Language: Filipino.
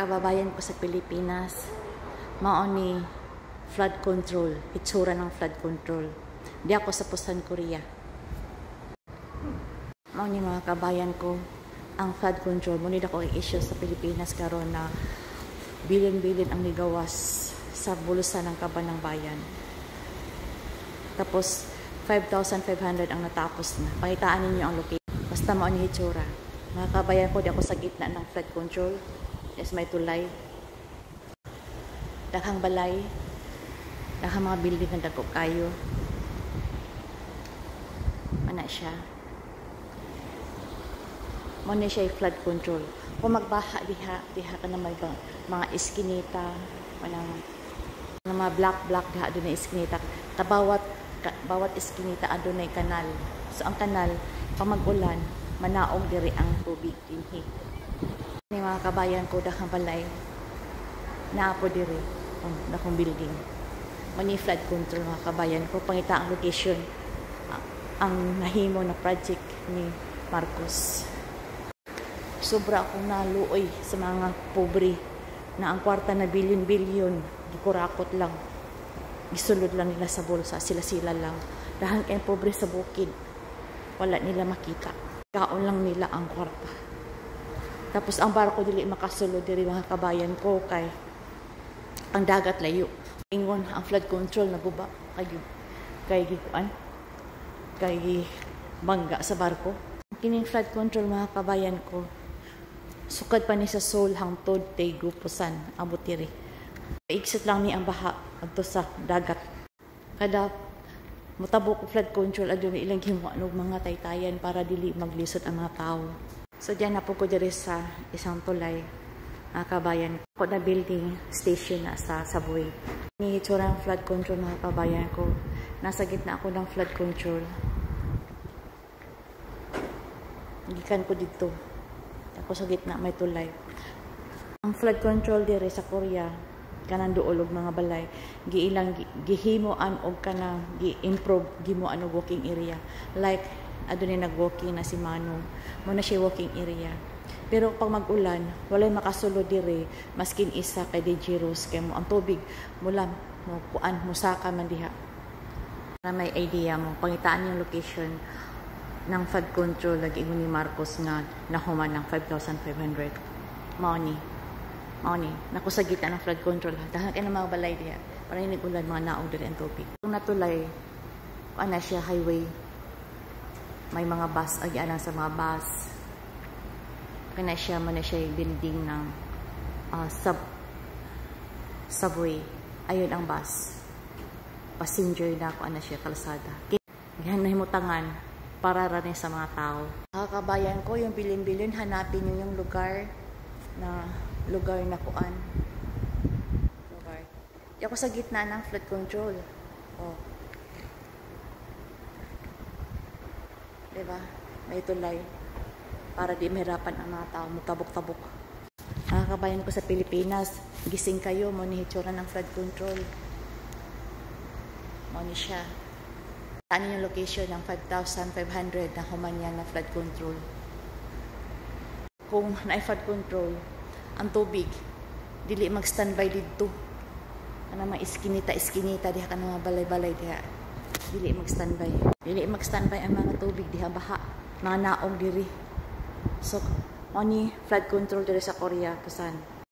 kababayan ko sa Pilipinas, mao ni flood control, itsura ng flood control. Di ako sa Pusan, Korea. Mao ni mga kabayan ko, ang flood control, muna ako i-issue sa Pilipinas karon na bilin-bilin ang nigawas sa bulusan ng Kaban ng Bayan. Tapos, 5,500 ang natapos na. Pakitaan ninyo ang location. Basta mao ni itsura. Mga kabayan ko, di ako sa gitna ng flood control. Yes, may tulay. Daghang balay. Daghang mga building na dagko kayo. Mana siya. Muna siya flood control. Kung magbaha diha ka na may mga iskinita, mga black diha doon na iskinita. Bawat iskinita doon na kanal. So ang kanal, pag mag-ulan, manaog diri ang tubig dinhi. Ni mga kabayan ko daghang balay. Naapo diri dakong building. Mani flood control mga kabayan ko, pangita ang location. Ang nahimo na project ni Marcos. Sobra akong naluoy sa mga pobre na ang kwarta na bilyon-bilyon gikurakot lang, gisulod lang nila sa bulsa, sila lang dahil kay pobre sa bukid, wala nila makita, kaon lang nila ang kwarta. Tapos ang barko dili makasulod diri mga kabayan ko kay ang dagat layo. Ingon ang flood control na guba kay bangga sa barko. Kining flood control mga kabayan ko, sukad pa ni sa Seoul hangtod Daegu Pusan abot diri. Paiksit lang ni ang baha adto sa dagat. Kada motabok flood control adun ilang himuan og mga taytayan para dili maglisod ang mga tawo. So diyan na po ko diri sa isang tulay, mga kabayan ko na building station na sa subway. Ni itsura ng flood control mga kabayan ko. Nasa gitna ako ng flood control. Gikan ko dito. Ako sa gitna may tulay. Ang flood control dire sa Korea, kanang duol og mga balay, gihimoan og kanang gi-improve gimuan og walking area. Like adunay nag-walking na si Manong, mo na siya walking area. Pero pag mag-ulan, walay makasulod dire, maskin isa kay Dangerous kay mo ang tubig mula mo kuan musaka man diha. Para may idea mo, pangitaan yung location ng flood control lagi ni Marcos nga nahuman ng 5,500. Mao ni nako sa gitna ng flood control dahil kay na mga balay diha para inig ulan mga naog dire ang tubig. Kung natulay ana siya highway, may mga bus agi alang sa mga bus. Kana siya man siya building ng subway. Ayun ang bus. Passenger na ako ana siya kalsada. Yan nahimutangan para rin sa mga tao. Mga kabayan ko, yung bilin-bilin, hanapin nyo yung lugar na kuan. Lugar. Di ako sa gitna ng flood control. Oh. Diba? May tulay. Para di mahirapan ang mga tao, mutabok-tabok. Mga kabayan ko sa Pilipinas, gising kayo, monihitsura ng flood control. Moni siya. Ano yung location ng 5,500 na humanya na flood control. Kung na-flood control, ang tubig, dili mag-standby dito. Ano mga iskinita, diha ka na mga balay-balay diha. Dili mag-standby. Dili mag-standby ang mga tubig diha, baha. Mga naong diri. So, money flood control diri sa Korea, Pusan.